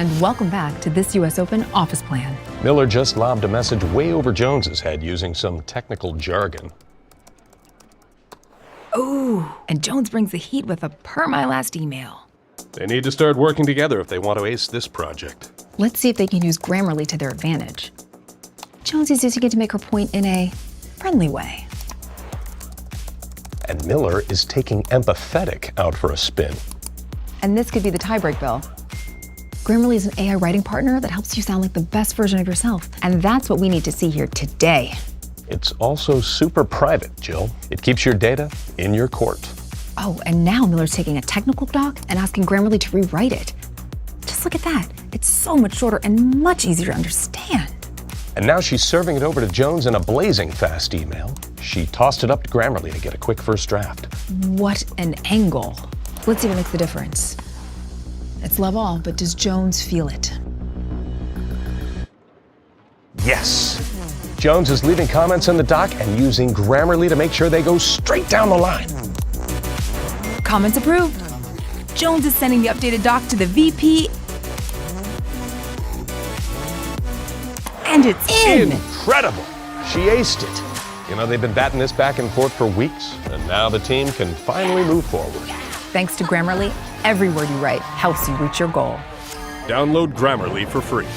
And welcome back to this US Open office plan. Miller just lobbed a message way over Jones's head using some technical jargon. Ooh, and Jones brings the heat with a per my last email. They need to start working together if they want to ace this project. Let's see if they can use Grammarly to their advantage. Jones is using it to make her point in a friendly way. And Miller is taking empathetic out for a spin. And this could be the tiebreak, Bill. Grammarly is an AI writing partner that helps you sound like the best version of yourself. And that's what we need to see here today. It's also super private, Jill. It keeps your data in your court. Oh, and now Miller's taking a technical doc and asking Grammarly to rewrite it. Just look at that. It's so much shorter and much easier to understand. And now she's serving it over to Jones in a blazing fast email. She tossed it up to Grammarly to get a quick first draft. What an angle. Let's see what makes the difference. It's love all, but does Jones feel it? Yes. Jones is leaving comments in the doc and using Grammarly to make sure they go straight down the line. Comments approved. Jones is sending the updated doc to the VP. And it's in! Incredible! She aced it. You know, they've been batting this back and forth for weeks, and now the team can finally move forward. Thanks to Grammarly, every word you write helps you reach your goal. Download Grammarly for free.